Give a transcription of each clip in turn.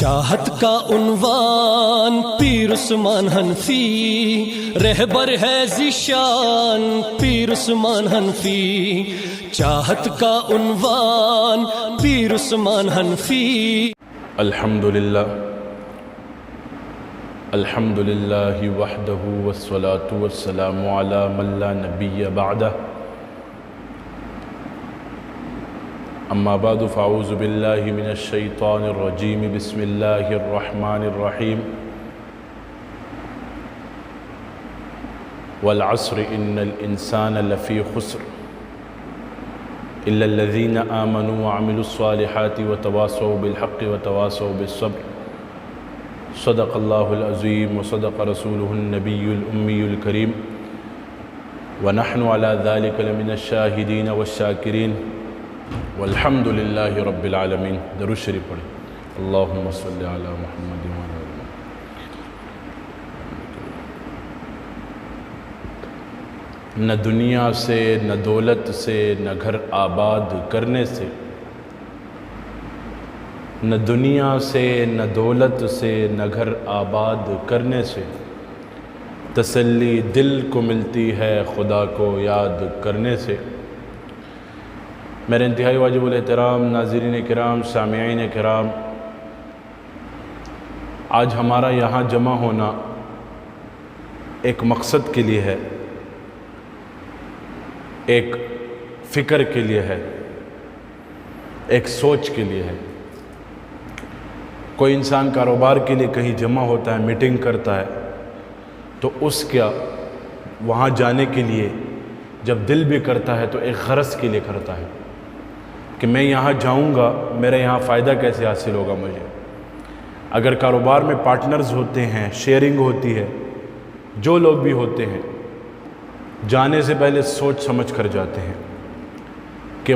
چاہت کا عنوان پیر عثمان حنفی، رہبر ہے ذیشان پیر عثمان حنفی۔ چاہت کا عنوان پیر عثمان حنفی۔ الحمدللہ وحدہ والصلاة والسلام علی من لا نبی بعدہ، اما بعد فاعوذ باللہ من الشیطان الرجیم، بسم اللہ الرحمن الرحیم۔ والعصر ان الانسان لفی خسر الا الذین آمنوا وعملوا الصالحات وتواصوا بالحق وتواصوا بالصبر۔ صدق اللہ العظیم وصدق رسولہ النبی الأمی الکریم، ونحن على ذلك لمن الشاہدین والشاکرین، والحمد للہ رب العالمین۔ درود شریف پڑھیں۔ اللہم صلی علی محمد وعلی آل محمد۔ نہ دنیا سے، نہ دولت سے، نہ گھر آباد کرنے سے، نہ دنیا سے، نہ دولت سے، نہ گھر آباد کرنے سے تسلی دل کو ملتی ہے خدا کو یاد کرنے سے۔ میرے انتہائی واجب الاحترام ناظرین کرام، سامعین کرام، آج ہمارا یہاں جمع ہونا ایک مقصد کے لیے ہے، ایک فکر کے لیے ہے، ایک سوچ کے لیے ہے۔ کوئی انسان کاروبار کے لیے کہیں جمع ہوتا ہے، میٹنگ کرتا ہے، تو اس کا وہاں جانے کے لیے جب دل بھی کرتا ہے تو ایک غرض کے لیے کرتا ہے کہ میں یہاں جاؤں گا، میرا یہاں فائدہ کیسے حاصل ہوگا مجھے۔ اگر کاروبار میں پارٹنرز ہوتے ہیں، شیئرنگ ہوتی ہے، جو لوگ بھی ہوتے ہیں، جانے سے پہلے سوچ سمجھ کر جاتے ہیں کہ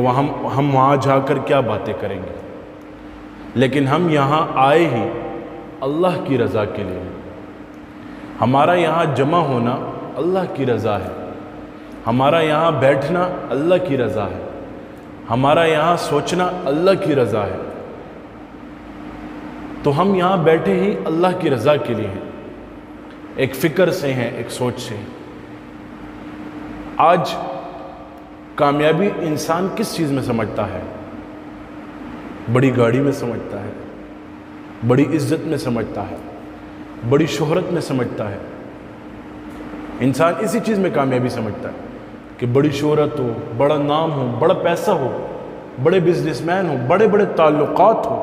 ہم وہاں جا کر کیا باتیں کریں گے، لیکن ہم یہاں آئے ہی اللہ کی رضا کے لیے۔ ہمارا یہاں جمع ہونا اللہ کی رضا ہے، ہمارا یہاں بیٹھنا اللہ کی رضا ہے، ہمارا یہاں سوچنا اللہ کی رضا ہے۔ تو ہم یہاں بیٹھے ہی اللہ کی رضا کے لیے ہیں، ایک فکر سے ہیں، ایک سوچ سے ہیں۔ آج کامیابی انسان کس چیز میں سمجھتا ہے؟ بڑی گاڑی میں سمجھتا ہے، بڑی عزت میں سمجھتا ہے، بڑی شہرت میں سمجھتا ہے۔ انسان اسی چیز میں کامیابی سمجھتا ہے کہ بڑی شہرت ہو، بڑا نام ہو، بڑا پیسہ ہو، بڑے بزنس مین ہو، بڑے بڑے تعلقات ہو۔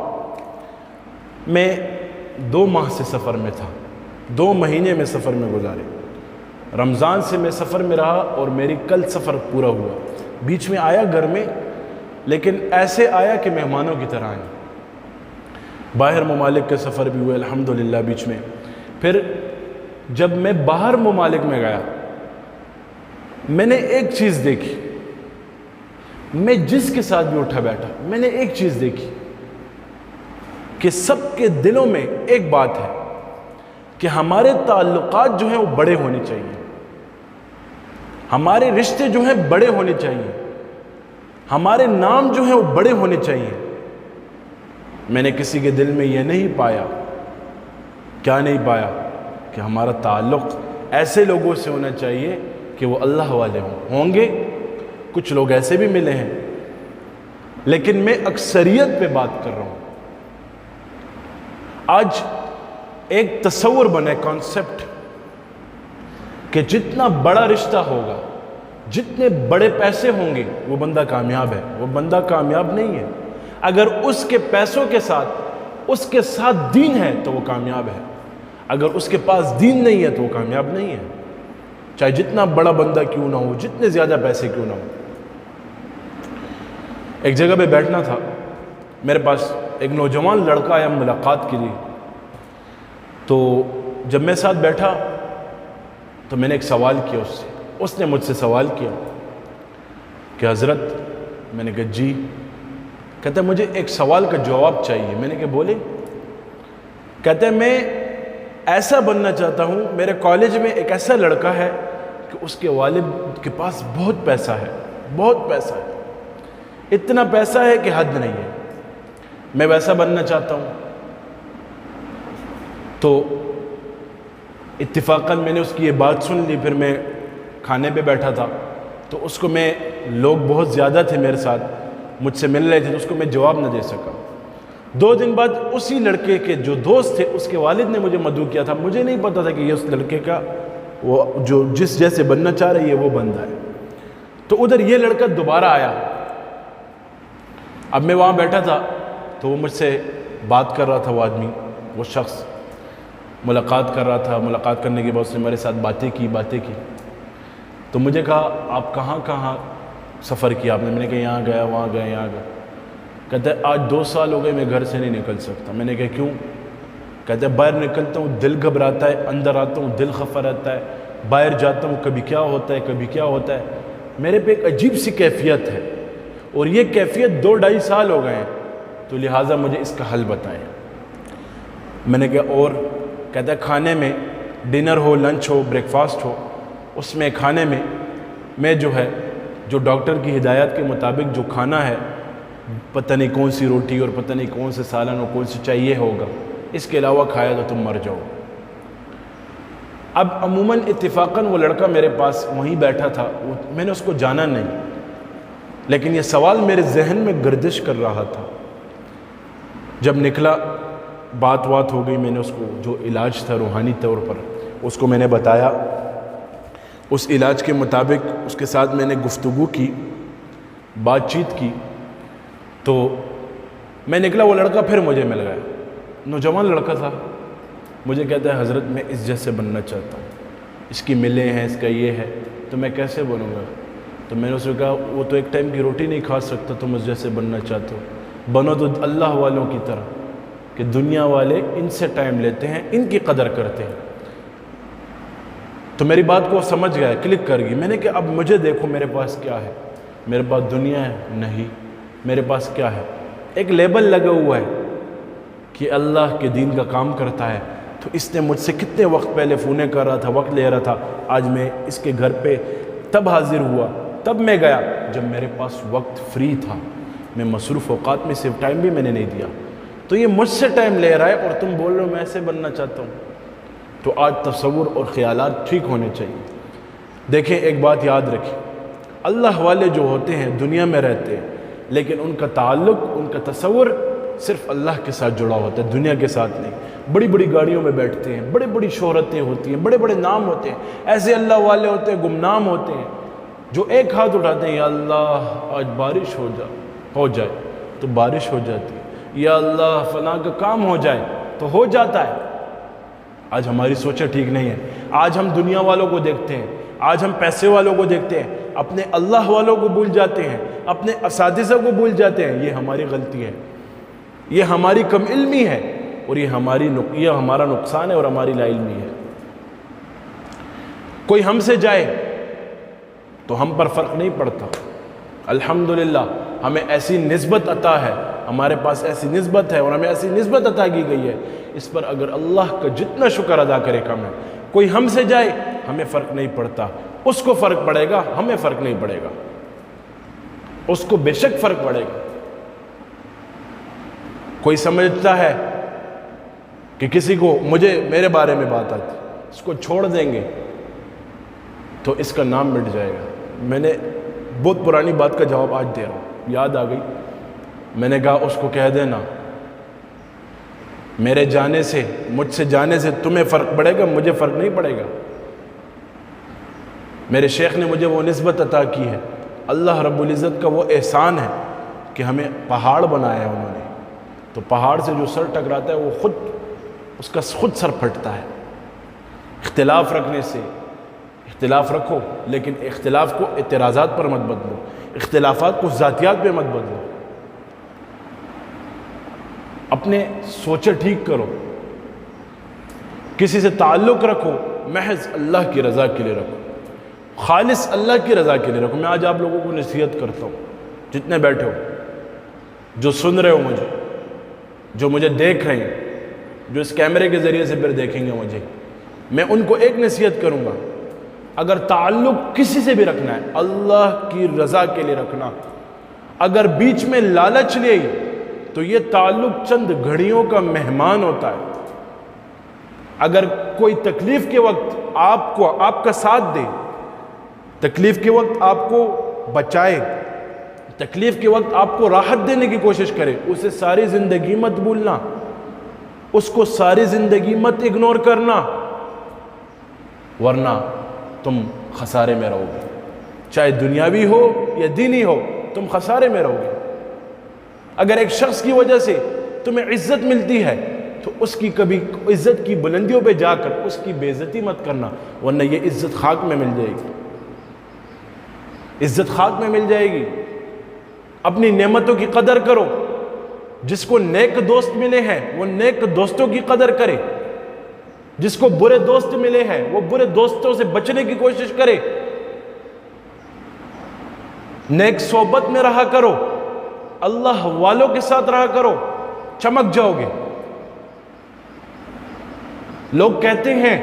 میں 2 ماہ سے سفر میں تھا، 2 مہینے میں سفر میں گزارے۔ رمضان سے میں سفر میں رہا اور میری کل سفر پورا ہوا۔ بیچ میں آیا گھر میں، لیکن ایسے آیا کہ مہمانوں کی طرح آئے۔ باہر ممالک کے سفر بھی ہوئے الحمدللہ بیچ میں۔ پھر جب میں باہر ممالک میں گیا، میں نے ایک چیز دیکھی، میں جس کے ساتھ بھی اٹھا بیٹھا، میں نے ایک چیز دیکھی کہ سب کے دلوں میں ایک بات ہے کہ ہمارے تعلقات جو ہیں وہ بڑے ہونے چاہیے، ہمارے رشتے جو ہیں بڑے ہونے چاہیے، ہمارے نام جو ہیں وہ بڑے ہونے چاہیے۔ میں نے کسی کے دل میں یہ نہیں پایا، کیا نہیں پایا؟ کہ ہمارا تعلق ایسے لوگوں سے ہونا چاہیے کہ وہ اللہ والے ہوں گے۔ کچھ لوگ ایسے بھی ملے ہیں، لیکن میں اکثریت پہ بات کر رہا ہوں۔ آج ایک تصور بنے، کانسیپٹ، کہ جتنا بڑا رشتہ ہوگا، جتنے بڑے پیسے ہوں گے، وہ بندہ کامیاب ہے۔ وہ بندہ کامیاب نہیں ہے۔ اگر اس کے پیسوں کے ساتھ اس کے ساتھ دین ہے تو وہ کامیاب ہے، اگر اس کے پاس دین نہیں ہے تو وہ کامیاب نہیں ہے، چاہے جتنا بڑا بندہ کیوں نہ ہو، جتنے زیادہ پیسے کیوں نہ ہو۔ ایک جگہ پہ بیٹھنا تھا، میرے پاس ایک نوجوان لڑکا آیا ملاقات کے لیے۔ تو جب میں ساتھ بیٹھا تو میں نے ایک سوال کیا اس سے، اس نے مجھ سے سوال کیا کہ حضرت، میں نے کہا جی، کہتا ہے مجھے ایک سوال کا جواب چاہیے۔ میں نے کہا بولے؟ کہتا ہے میں ایسا بننا چاہتا ہوں، میرے کالج میں ایک ایسا لڑکا ہے کہ اس کے والد کے پاس بہت پیسہ ہے، بہت پیسہ ہے، اتنا پیسہ ہے کہ حد نہیں ہے، میں ویسا بننا چاہتا ہوں۔ تو اتفاقاً میں نے اس کی یہ بات سن لی. پھر میں کھانے پہ بیٹھا تھا تو اس کو میں لوگ بہت زیادہ تھے میرے ساتھ مجھ سے مل رہے تھے تو اس کو میں جواب نہ دے سکا. 2 دن بعد اسی لڑکے کے جو دوست تھے اس کے والد نے مجھے مدعو کیا تھا. مجھے نہیں پتا تھا کہ یہ اس لڑکے کا وہ جو جس جیسے بننا چاہ رہا ہے یہ وہ بندہ ہے. تو ادھر یہ لڑکا دوبارہ آیا. اب میں وہاں بیٹھا تھا تو وہ مجھ سے بات کر رہا تھا. وہ آدمی وہ شخص ملاقات کر رہا تھا. ملاقات کرنے کے بعد اس نے میرے ساتھ باتیں کی. تو مجھے کہا آپ کہاں کہاں سفر کیا آپ نے؟ میں نے کہا یہاں گیا وہاں گیا یہاں گیا. کہتا ہے آج 2 سال ہو گئے میں گھر سے نہیں نکل سکتا. میں نے کہا کیوں؟ کہتا ہے باہر نکلتا ہوں دل گھبراتا ہے, اندر آتا ہوں دل خفا رہتا ہے, باہر جاتا ہوں کبھی کیا ہوتا ہے کبھی کیا ہوتا ہے. میرے پہ ایک عجیب سی کیفیت ہے اور یہ کیفیت 2-2.5 سال ہو گئے ہیں, تو لہٰذا مجھے اس کا حل بتائیں. میں نے کہا اور؟ کہتا ہے کھانے میں ڈنر ہو لنچ ہو بریک فاسٹ ہو اس میں کھانے میں جو ڈاکٹر کی ہدایات کے مطابق جو کھانا ہے پتہ نہیں کون سی روٹی اور پتہ نہیں کون سے سالن اور کون سی چاہیے ہوگا, اس کے علاوہ کھایا تو تم مر جاؤ. اب عموماً اتفاقاً وہ لڑکا میرے پاس وہیں بیٹھا تھا. میں نے اس کو جانا نہیں لیکن یہ سوال میرے ذہن میں گردش کر رہا تھا. جب نکلا بات ہو گئی. میں نے اس کو جو علاج تھا روحانی طور پر اس کو میں نے بتایا. اس علاج کے مطابق اس کے ساتھ میں نے گفتگو کی, بات چیت کی. تو میں نکلا, وہ لڑکا پھر مجھے مل گیا. نوجوان لڑکا تھا. مجھے کہتا ہے حضرت میں اس جیسے بننا چاہتا ہوں, اس کی ملیں ہیں اس کا یہ ہے, تو میں کیسے بنوں گا؟ تو میں نے اسے کہا وہ تو ایک ٹائم کی روٹی نہیں کھا سکتا, تم اس جیسے بننا چاہتے ہو, بنو تو اللہ والوں کی طرح کہ دنیا والے ان سے ٹائم لیتے ہیں, ان کی قدر کرتے ہیں. تو میری بات کو سمجھ گیا, کلک کر گئی. میں نے کہا اب مجھے دیکھو میرے پاس کیا ہے. میرے پاس دنیا ہے نہیں, میرے پاس کیا ہے؟ ایک لیبل لگا ہوا ہے کہ اللہ کے دین کا کام کرتا ہے. تو اس نے مجھ سے کتنے وقت پہلے فونے کر رہا تھا, وقت لے رہا تھا. آج میں اس کے گھر پہ تب حاضر ہوا, تب میں گیا جب میرے پاس وقت فری تھا. میں مصروف اوقات میں صرف ٹائم بھی میں نے نہیں دیا. تو یہ مجھ سے ٹائم لے رہا ہے اور تم بول رہے ہو میں ایسے بننا چاہتا ہوں. تو آج تصور اور خیالات ٹھیک ہونے چاہیے. دیکھیں ایک بات یاد رکھیں, اللہ والے جو ہوتے ہیں دنیا میں رہتے ہیں لیکن ان کا تعلق ان کا تصور صرف اللہ کے ساتھ جڑا ہوتا ہے, دنیا کے ساتھ نہیں. بڑی بڑی گاڑیوں میں بیٹھتے ہیں, بڑی بڑی شہرتیں ہوتی ہیں, بڑے بڑے نام ہوتے ہیں. ایسے اللہ والے ہوتے ہیں گمنام ہوتے ہیں جو ایک ہاتھ اٹھاتے ہیں, یا اللہ آج بارش ہو جائے تو بارش ہو جاتی ہے, یا اللہ فلاں کا کام ہو جائے تو ہو جاتا ہے. آج ہماری سوچیں ٹھیک نہیں ہے. آج ہم دنیا والوں کو دیکھتے ہیں, آج ہم پیسے والوں کو دیکھتے ہیں, اپنے اللہ والوں کو بھول جاتے ہیں, اپنے اساتذہ کو بھول جاتے ہیں. یہ ہماری غلطی ہے, یہ ہماری کم علمی ہے اور یہ ہمارا نقصان ہے اور ہماری لا علمی ہے. کوئی ہم سے جائے تو ہم پر فرق نہیں پڑتا. الحمدللہ ہمیں ایسی نسبت عطا ہے, ہمارے پاس ایسی نسبت ہے اور ہمیں ایسی نسبت عطا کی گئی ہے, اس پر اگر اللہ کا جتنا شکر ادا کرے کم ہے. کوئی ہم سے جائے ہمیں فرق نہیں پڑتا, اس کو فرق پڑے گا, ہمیں فرق نہیں پڑے گا. اس کو بے شک فرق پڑے گا. کوئی سمجھتا ہے کہ کسی کو میرے بارے میں بات آتی, اس کو چھوڑ دیں گے تو اس کا نام مٹ جائے گا. میں نے بہت پرانی بات کا جواب آج دے رہا ہوں, یاد آ گئی. میں نے کہا اس کو کہہ دینا میرے جانے سے, مجھ سے جانے سے تمہیں فرق پڑے گا, مجھے فرق نہیں پڑے گا. میرے شیخ نے مجھے وہ نسبت عطا کی ہے. اللہ رب العزت کا وہ احسان ہے کہ ہمیں پہاڑ بنایا ہے انہوں نے. تو پہاڑ سے جو سر ٹکراتا ہے وہ اس کا خود سر پھٹتا ہے. اختلاف رکھنے سے اختلاف رکھو, لیکن اختلاف کو اعتراضات پر مت بدلو, اختلافات کو ذاتیات پہ مت بدلو. اپنے سوچے ٹھیک کرو, کسی سے تعلق رکھو محض اللہ کی رضا کے لیے رکھو, خالص اللہ کی رضا کے لیے رکھو. میں آج آپ لوگوں کو نصیحت کرتا ہوں, جتنے بیٹھے ہو, جو سن رہے ہو مجھے, جو مجھے دیکھ رہے ہیں, جو اس کیمرے کے ذریعے سے پھر دیکھیں گے مجھے, میں ان کو ایک نصیحت کروں گا, اگر تعلق کسی سے بھی رکھنا ہے اللہ کی رضا کے لیے رکھنا. اگر بیچ میں لالچ لے تو یہ تعلق چند گھڑیوں کا مہمان ہوتا ہے. اگر کوئی تکلیف کے وقت آپ کا ساتھ دے، تکلیف کے وقت آپ کو بچائے، تکلیف کے وقت آپ کو راحت دینے کی کوشش کرے، اسے ساری زندگی مت بھولنا، اس کو ساری زندگی مت اگنور کرنا، ورنہ تم خسارے میں رہو گے، چاہے دنیاوی ہو یا دینی ہو، تم خسارے میں رہو گے۔ اگر ایک شخص کی وجہ سے تمہیں عزت ملتی ہے تو اس کی کبھی عزت کی بلندیوں پہ جا کر اس کی بے عزتی مت کرنا، ورنہ یہ عزت خاک میں مل جائے گی، عزت خاک میں مل جائے گی۔ اپنی نعمتوں کی قدر کرو، جس کو نیک دوست ملے ہیں وہ نیک دوستوں کی قدر کرے، جس کو برے دوست ملے ہیں وہ برے دوستوں سے بچنے کی کوشش کرے، نیک صحبت میں رہا کرو، اللہ والوں کے ساتھ رہا کرو، چمک جاؤ گے۔ لوگ کہتے ہیں،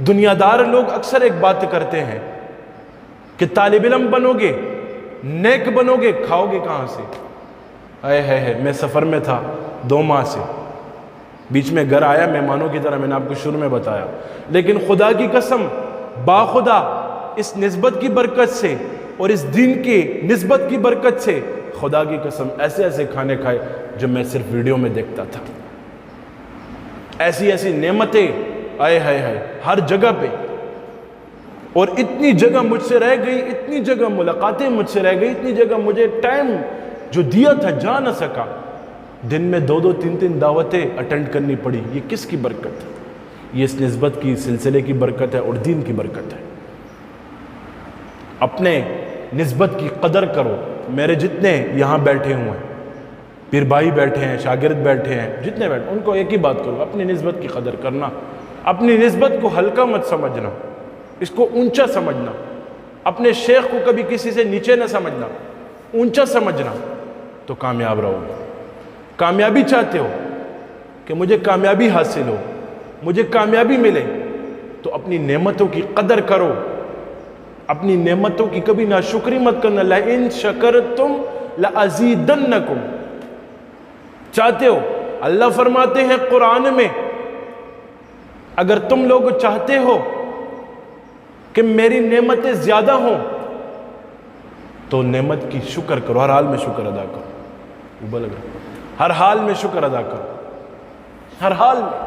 دنیا دار لوگ اکثر ایک بات کرتے ہیں کہ طالب علم بنو گے، نیک بنو گے، کھاؤ گے کہاں سے؟ میں سفر میں تھا 2 ماہ سے، بیچ میں گھر آیا مہمانوں کی طرح، میں نے آپ کو شروع میں بتایا، لیکن خدا کی قسم باخدا اس نسبت کی برکت سے اور اس دین کی نسبت کی برکت سے خدا کی قسم ایسے ایسے کھانے کھائے جو میں صرف ویڈیو میں دیکھتا تھا، ایسی ایسی نعمتیں ہر جگہ پہ، اور اتنی جگہ مجھ سے رہ گئی، اتنی جگہ ملاقاتیں مجھ سے رہ گئی، اتنی جگہ مجھے ٹائم جو دیا تھا جا نہ سکا، دن میں 2 3 دعوتیں اٹینڈ کرنی پڑی۔ یہ کس کی برکت ہے؟ یہ اس نسبت کی سلسلے کی برکت ہے اور دین کی برکت ہے۔ اپنے نسبت کی قدر کرو۔ میرے جتنے یہاں بیٹھے ہوئے ہیں، پیر بھائی بیٹھے ہیں، شاگرد بیٹھے ہیں، جتنے بیٹھے، ان کو ایک ہی بات کرو، اپنی نسبت کی قدر کرنا، اپنی نسبت کو ہلکا مت سمجھنا، اس کو اونچا سمجھنا، اپنے شیخ کو کبھی کسی سے نیچے نہ سمجھنا، اونچا سمجھنا، تو کامیاب رہو گے۔ کامیابی چاہتے ہو کہ مجھے کامیابی حاصل ہو، مجھے کامیابی ملے، تو اپنی نعمتوں کی قدر کرو، اپنی نعمتوں کی کبھی ناشکری مت کرنا۔ لَإِن شَكَرْتُمْ لَأَزِيدَنَّكُمْ، چاہتے ہو، اللہ فرماتے ہیں قرآن میں، اگر تم لوگ چاہتے ہو کہ میری نعمتیں زیادہ ہوں تو نعمت کی شکر کرو، ہر حال میں شکر ادا کرو، ہر حال میں شکر ادا کرو، ہر حال میں۔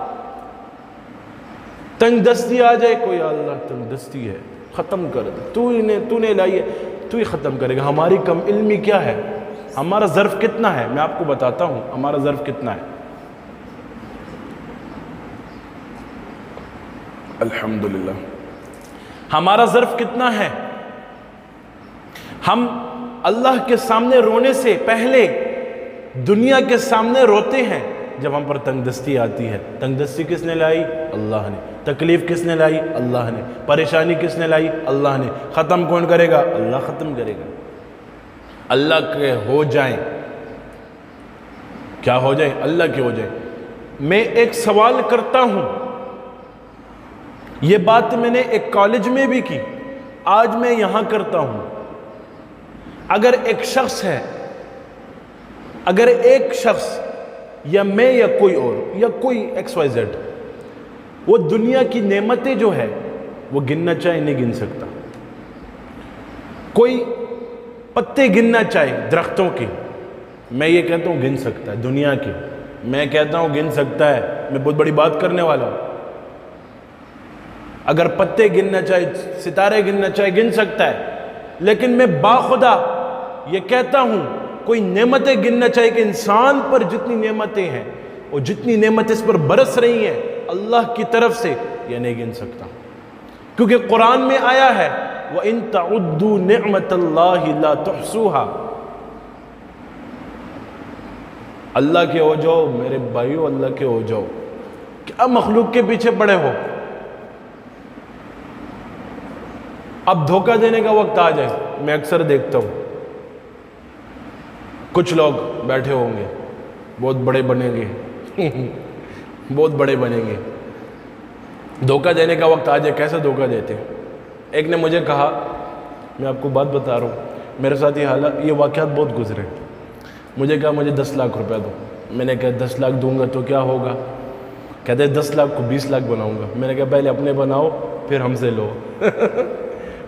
تنگ دستی آ جائے کوئی، اللہ تنگ دستی ہے، ختم کر دے، تو نے لائی ہے، تو ہی ختم کرے گا۔ ہماری کم علمی کیا ہے؟ ہمارا ظرف کتنا ہے؟ میں آپ کو بتاتا ہوں ہمارا ظرف کتنا ہے۔ الحمدللہ ہمارا ظرف کتنا ہے؟ ہم اللہ کے سامنے رونے سے پہلے دنیا کے سامنے روتے ہیں جب ہم پر تنگ دستی آتی ہے۔ تنگ دستی کس نے لائی؟ اللہ نے۔ تکلیف کس نے لائی؟ اللہ نے۔ پریشانی کس نے لائی؟ اللہ نے۔ ختم کون کرے گا؟ اللہ ختم کرے گا۔ اللہ کے ہو جائیں، کیا ہو جائیں؟ اللہ کے ہو جائیں۔ میں ایک سوال کرتا ہوں، یہ بات میں نے ایک کالج میں بھی کی، آج میں یہاں کرتا ہوں۔ اگر ایک شخص ہے، اگر ایک شخص یا میں یا کوئی اور یا کوئی ایکس وائی زیڈ، وہ دنیا کی نعمتیں جو ہے وہ گننا چاہے نہیں گن سکتا۔ کوئی پتے گننا چاہے درختوں کی، میں یہ کہتا ہوں گن سکتا ہے۔ دنیا کی میں کہتا ہوں گن سکتا ہے، میں بہت بڑی بات کرنے والا ہوں۔ اگر پتے گننا چاہے، ستارے گننا چاہے، گن سکتا ہے، لیکن میں باخدا یہ کہتا ہوں کوئی نعمتیں گننا چاہیے کہ انسان پر جتنی نعمتیں ہیں اور جتنی نعمتیں اس پر برس رہی ہیں اللہ کی طرف سے، یہ نہیں گن سکتا، کیونکہ قرآن میں آیا ہے وَإِن تَعُدُّوا نِعْمَةَ اللَّهِ لَا تُحْصُوهَا۔ اللہ کے ہو جاؤ میرے بھائیو، اللہ کے ہو جاؤ۔ کیا مخلوق کے پیچھے پڑے ہو؟ اب دھوکہ دینے کا وقت آ جائے، میں اکثر دیکھتا ہوں کچھ لوگ بیٹھے ہوں گے، بہت بڑے بنیں گے بہت بڑے بنیں گے، دھوکہ دینے کا وقت آ جائے، کیسے دھوکہ دیتے ہیں؟ ایک نے مجھے کہا، میں آپ کو بات بتا رہا ہوں، میرے ساتھ یہ واقعات بہت گزرے، مجھے کہا مجھے 10 لاکھ روپے دو۔ میں نے کہا 10 لاکھ دوں گا تو کیا ہوگا؟ کہتے ہیں 10 لاکھ کو 20 لاکھ بناؤں گا. میں نے کہا پہلے اپنے بناؤ پھر ہم سے لو.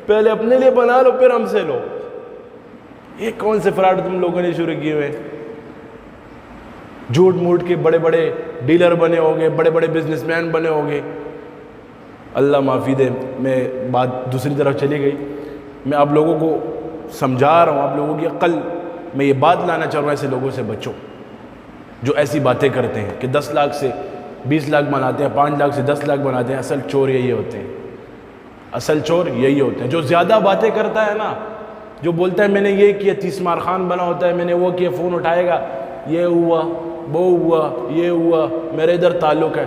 پہلے اپنے لیے بنا لو پھر ہم سے لو. یہ کون سے فراڈ تم لوگوں نے شروع کیے ہوئے؟ جھوٹ موٹ کے بڑے بڑے ڈیلر بنے ہوگے, بڑے بڑے بزنس مین بنے ہوگے. اللہ معافی دے, میں بات دوسری طرف چلی گئی. میں آپ لوگوں کو سمجھا رہا ہوں, آپ لوگوں کی عقل میں یہ بات لانا چاہ رہا ہوں, ایسے لوگوں سے بچو جو ایسی باتیں کرتے ہیں کہ 10 لاکھ سے 20 لاکھ بناتے ہیں, 5 لاکھ سے 10 لاکھ بناتے ہیں. اصل چور یہی ہوتے ہیں, اصل چور یہی ہوتے ہیں. جو زیادہ باتیں کرتا ہے نا, جو بولتا ہے میں نے یہ کیا, 30 مار خان بنا ہوتا ہے, میں نے وہ کیا, فون اٹھائے گا, یہ ہوا وہ ہوا یہ ہوا, میرے ادھر تعلق ہے,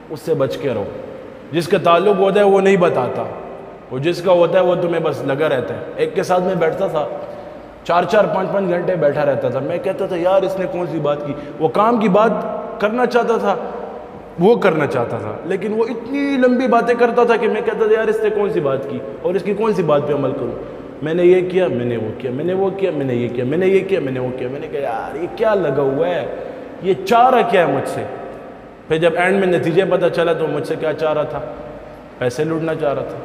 اس سے بچ کے رہو. جس کا تعلق ہوتا ہے وہ نہیں بتاتا, وہ جس کا ہوتا ہے وہ تمہیں بس لگا رہتا ہے. ایک کے ساتھ میں بیٹھتا تھا, 4-4 5-5 گھنٹے بیٹھا رہتا تھا. میں کہتا تھا یار اس نے کون سی بات کی. وہ کام کی بات کرنا چاہتا تھا, وہ کرنا چاہتا تھا, لیکن وہ اتنی لمبی باتیں کرتا تھا کہ میں کہتا تھا یار اس نے کون سی بات کی اور اس کی کون سی بات پہ عمل کروں. میں نے یہ کیا, میں نے وہ کیا, میں نے وہ کیا, میں نے یہ کیا, میں نے یہ کیا, میں نے وہ کیا. میں نے کہا یار یہ کیا لگا ہوا ہے, یہ چاہ رہا کیا ہے مجھ سے. پھر جب اینڈ میں نتیجے پتہ چلا تو مجھ سے کیا چاہ رہا تھا, پیسے لوٹنا چاہ رہا تھا.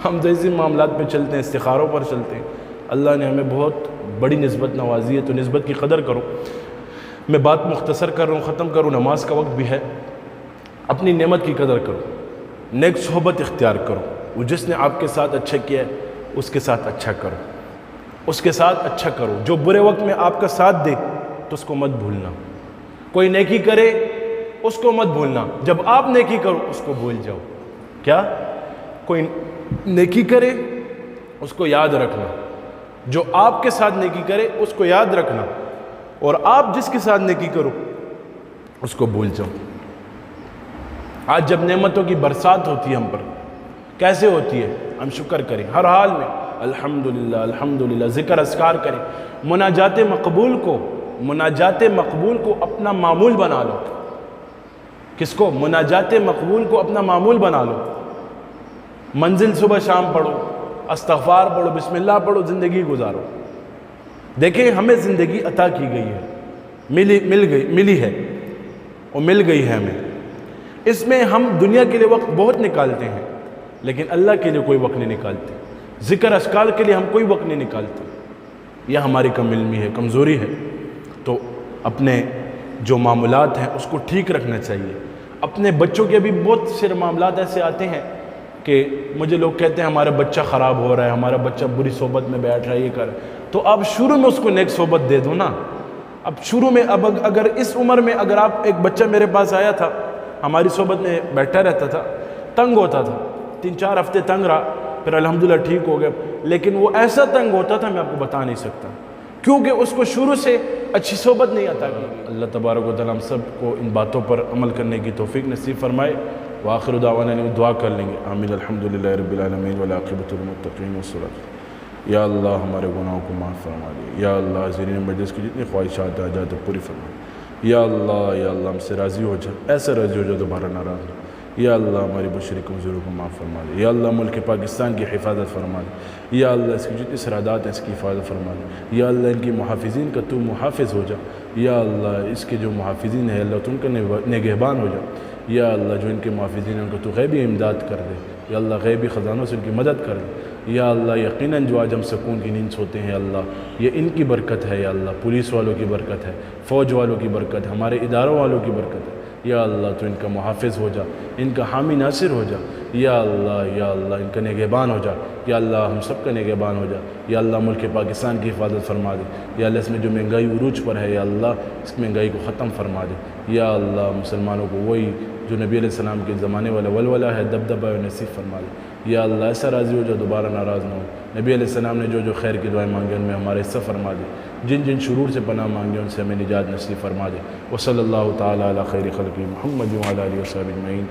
ہم تو اسی معاملات پہ چلتے ہیں, استخاروں پر چلتے ہیں. اللہ نے ہمیں بہت بڑی نسبت نوازی ہے, تو نسبت کی قدر کرو. میں بات مختصر کر رہا ہوں, ختم کروں, نماز کا وقت بھی ہے. اپنی نعمت کی قدر کرو, نیک صحبت اختیار کرو. وہ جس نے آپ کے ساتھ اچھا کیا ہے اس کے ساتھ اچھا کرو, اس کے ساتھ اچھا کرو. جو برے وقت میں آپ کا ساتھ دے تو اس کو مت بھولنا. کوئی نیکی کرے اس کو مت بھولنا, جب آپ نیکی کرو اس کو بھول جاؤ. کیا کوئی نیکی کرے اس کو یاد رکھنا, جو آپ کے ساتھ نیکی کرے اس کو یاد رکھنا, اور آپ جس کے ساتھ نیکی کرو اس کو بھول جاؤ. آج جب نعمتوں کی برسات ہوتی ہے ہم پر, کیسے ہوتی ہے؟ ہم شکر کریں ہر حال میں, الحمدللہ الحمدللہ, ذکر اذکار کریں. مناجات مقبول کو اپنا معمول بنا لو. کس کو؟ مناجات مقبول کو اپنا معمول بنا لو. منزل صبح شام پڑھو, استغفار پڑھو, بسم اللہ پڑھو, زندگی گزارو. دیکھیں ہمیں زندگی عطا کی گئی ہے, ملی ہے اور مل گئی ہے ہمیں. اس میں ہم دنیا کے لیے وقت بہت نکالتے ہیں, لیکن اللہ کے لیے کوئی وقت نہیں نکالتے. ذکر اذکار کے لیے ہم کوئی وقت نہیں نکالتے. یہ ہماری کم علمی ہے, کمزوری ہے. تو اپنے جو معاملات ہیں اس کو ٹھیک رکھنا چاہیے. اپنے بچوں کے بھی بہت سے معاملات ایسے آتے ہیں کہ مجھے لوگ کہتے ہیں ہمارا بچہ خراب ہو رہا ہے, ہمارا بچہ بری صحبت میں بیٹھ رہا ہے, یہ کر رہا ہے. تو آپ شروع میں اس کو نیک صحبت دے دو نا. اب شروع میں, اب اگر اس عمر میں اگر آپ, ایک بچہ میرے پاس آیا تھا, ہماری صحبت میں بیٹھا رہتا تھا, تنگ ہوتا تھا, 3-4 ہفتے تنگ رہا, پھر الحمدللہ ٹھیک ہو گیا. لیکن وہ ایسا تنگ ہوتا تھا میں آپ کو بتا نہیں سکتا, کیونکہ اس کو شروع سے اچھی صحبت نہیں عطا کی. اللہ تبارک و تعالیٰ ہم سب کو ان باتوں پر عمل کرنے کی توفیق نصیب فرمائے. وآخر دعوانا, دعا کر لیں گے, آمین. الحمدللہ رب العالمین والعاقبۃ للمتقین والصلاۃ. یا اللہ ہمارے گناہوں کو معاف فرما دے. یا اللہ حاضرین مجلس کی جتنی خواہشات ہیں حاجات پوری فرما. یا اللہ ہم سے راضی ہو جا, ایسا راضی ہو جا دوبارہ ناراض ہو. یا اللہ ہماری مشرق کمزوروں کو معاف فرما دے. یا اللہ ملک پاکستان کی حفاظت فرما دے. یا اللہ اس کی جتنی سرحدات ہیں اس کی حفاظت فرما دے. یا اللہ ان کی محافظین کا تو محافظ ہو جا. یا اللہ اس کے جو محافظین ہیں اللہ تو ان کا نگہبان ہو جا. یا اللہ جو ان کے محافظین ہیں ان کو تو غیبی امداد کر دے. یا اللہ غیبی خزانوں سے ان کی مدد کر دے. یا اللہ یقیناً جو آج ہم سکون کی نیند سوتے ہیں اللہ یہ ان کی برکت ہے. یا اللہ پولیس والوں کی برکت ہے, فوج والوں کی برکت ہے, ہمارے اداروں والوں کی برکت ہے. یا اللہ تو ان کا محافظ ہو جا, ان کا حامی ناصر ہو جا. یا اللہ ان کا نگہبان ہو جا. یا اللہ ہم سب کا نگہبان ہو جا. یا اللہ ملک پاکستان کی حفاظت فرما دے. یا اللہ اس میں جو مہنگائی عروج پر ہے یا اللہ اس مہنگائی کو ختم فرما دے. یا اللہ مسلمانوں کو وہی جو نبی علیہ السلام کے زمانے والا ولولہ ہے دبدبہ نصیب فرما دے. یا اللہ ایسا راضی ہو جا دوبارہ ناراض نہ ہو. نبی علیہ السلام نے جو خیر کی دعائیں مانگی ان میں ہمارے حصہ فرما دے. جن شرور سے پناہ مانگے ان سے ہمیں نجات نصیب فرما دے. وصلی اللہ تعالیٰ علی خیر خلقہ محمد وعلی آلہ وصحبہ اجمعین.